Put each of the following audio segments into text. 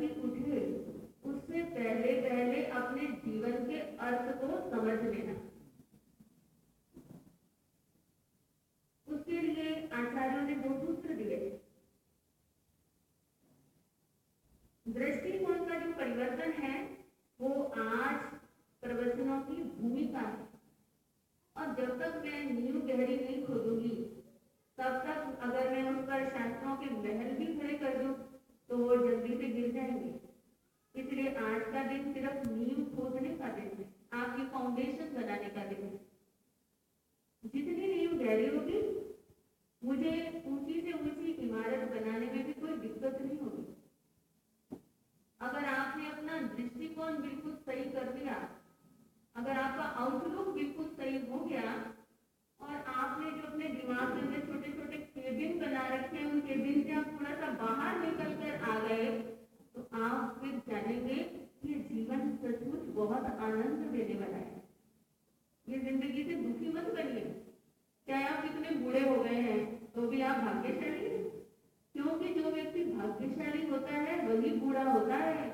ही उठे उससे पहले पहले अपने जीवन के अर्थ को समझ लेना। उसके लिए आचार्यों ने 2 सूत्र दिए। दृष्टिकोण का जो परिवर्तन है वो आज प्रवचनों की भूमिका है, और जब तक मैं नींव गहरी नहीं खोदूंगी तब तक अगर मैं उस पर शास्त्रों के महल भी खड़े कर दूं तो वो जल्दी से गिर जाएंगे। इसलिए आज का दिन सिर्फ नींव खोदने का दिन है, आपकी फाउंडेशन बनाने का दिन है। जितनी नींव गहरी होगी मुझे ऊंची से ऊंची इमारत बनाने में भी कोई दिक्कत नहीं होगी। अगर आपने अपना दृष्टिकोण बिल्कुल सही कर दिया, अगर आपका आउटलुक बिल्कुल सही हो गया और आपने जो अपने दिमाग के अंदर छोटे छोटे केबिन बना रखे हैं उन केबिन से आप थोड़ा सा बाहर निकल कर आ गए तो आप फिर जानेंगे कि जीवन सचमुच बहुत आनंद देने वाला है। ये जिंदगी से दुखी मत बनिए। चाहे आप कितने बूढ़े हो गए हैं तो भी आप भाग्यशाली हैं, क्योंकि जो व्यक्ति भाग्यशाली होता है वही बूढ़ा होता है।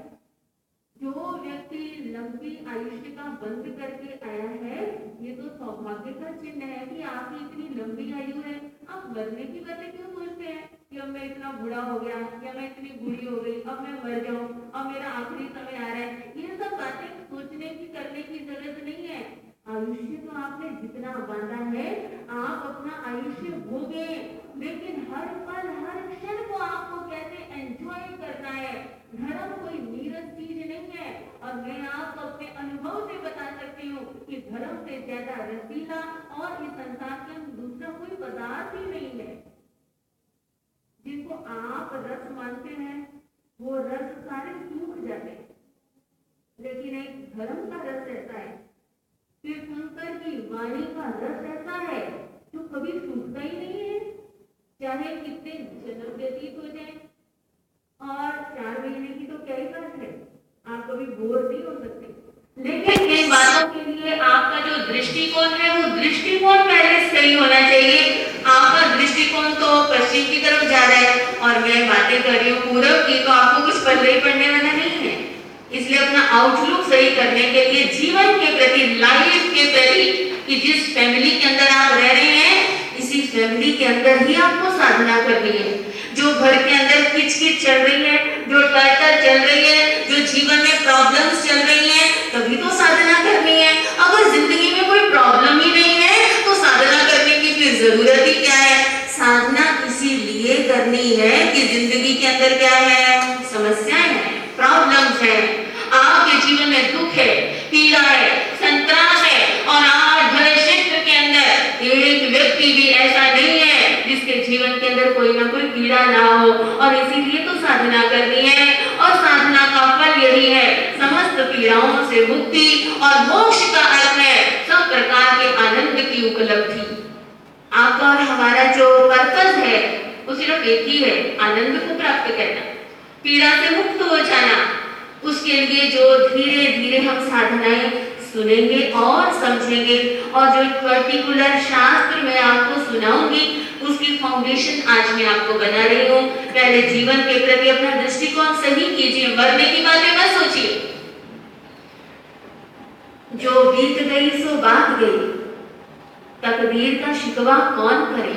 जो व्यक्ति लंबी आयुष्य का बंद करके आया है ये तो सौभाग्य का चिन्ह है कि आपकी इतनी लंबी आयु है। आप मरने की बातें क्यों सोचते हैं कि अब मैं इतना बूढ़ा हो गया या मैं इतनी बूढ़ी हो गई, अब मैं मर जाऊं, अब मेरा आखिरी समय आ रहा है। ये सब बातें सोचने की करने की जरूरत नहीं है। आयुष्य तो आपने जितना बांधा है आप अपना आयुष्य भोगे, लेकिन हर पल हर क्षण को आपको कैसे एंजॉय करना है। धर्म कोई नीरस चीज नहीं है, और मैं आपको अपने अनुभव से बता सकती हूँ कि धर्म से ज्यादा रसीला और इस संसार के दूसरा कोई पदार्थ ही नहीं है। जिनको आप रस मानते हैं वो रस सारे सूख जाते हैं, लेकिन एक धर्म का रस ऐसा है, तीर्थंकर की वाणी का रस ऐसा है जो कभी सूखता ही नहीं है। चाहे कितने जन्म व्यतीत हो जाए, और 4 महीने की तो क्या ही बात है, आप कभी बोर नहीं हो सकते। लेकिन इन बातों के लिए आपका जो दृष्टिकोण है वो दृष्टिकोण पहले सही होना चाहिए। आपका दृष्टिकोण तो पश्चिम की तरफ जा रहा है और मैं बातें कर रही हूँ पूरब की, तो आपको कुछ पल्ले ही पड़ने वाला नहीं है। इसलिए अपना आउटलुक सही करने के लिए जीवन के प्रति, लाइफ के प्रति, कि जिस फैमिली के अंदर आप रह रहे हैं इसी फैमिली के अंदर ही आपको साधना करनी है। जो घर के अंदर किचकिच चल रही है, जो टर्टर चल रही है, जो जीवन में प्रॉब्लम्स चल रही हैं, तभी तो साधना करनी है। अगर जिंदगी में कोई प्रॉब्लम ही नहीं है तो साधना करने की फिर जरूरत ही क्या है। साधना इसीलिए करनी है कि जिंदगी के अंदर क्या है, समस्याएं हैं, प्रॉब्लम्स है, आपके जीवन में दुख है, पीड़ा है, संतरास है, और आज भरे क्षेत्र के अंदर एक व्यक्ति भी ऐसा नहीं है जिसके जीवन के अंदर कोई ना कोई पीड़ा ना हो। और इसीलिए तो साधना करनी है, और साधना का फल यही है, समस्त पीड़ाओं से मुक्ति, और मोक्ष का अर्थ है सब प्रकार के आनंद की उपलब्धि। आपका और हमारा जो पर्पस है वो सिर्फ एक ही है, आनंद को प्राप्त करना, पीड़ा से मुक्त हो जाना। उसके लिए जो धीरे धीरे हम साधनाएं सुनेंगे और समझेंगे, और जो पर्टिकुलर शास्त्र मैं आपको सुनाऊंगी उसकी फाउंडेशन आज मैं आपको बना रही हूँ। पहले जीवन के प्रति अपना दृष्टिकोण सही कीजिए, मरने की बातें मत सोचिए। जो बीत गई सो बात गई, तकदीर का शिकवा कौन करे।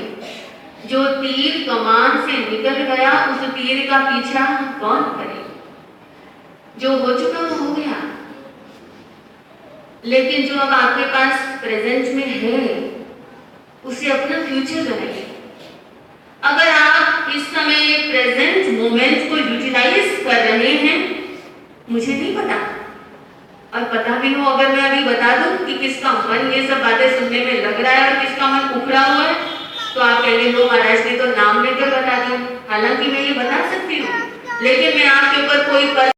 जो तीर कमान से निकल गया उस तीर का पीछा कौन करे। जो हो चुका वो हो गया, लेकिन जो अब आपके पास प्रेजेंट में है उसे अपना फ्यूचर बनाइए। अगर आप इस समय प्रेजेंट मोमेंट को यूटिलाइज कर रहे हैं, मुझे नहीं पता, और पता भी हो अगर मैं अभी बता दूं कि किसका मन ये सब बातें सुनने में लग रहा है और किसका मन उखड़ा हुआ है, तो आप कहेंगे लो महाराज ने तो नाम लेकर बता दिया। हालांकि मैं ये बता सकती हूँ, लेकिन मैं आपके ऊपर कोई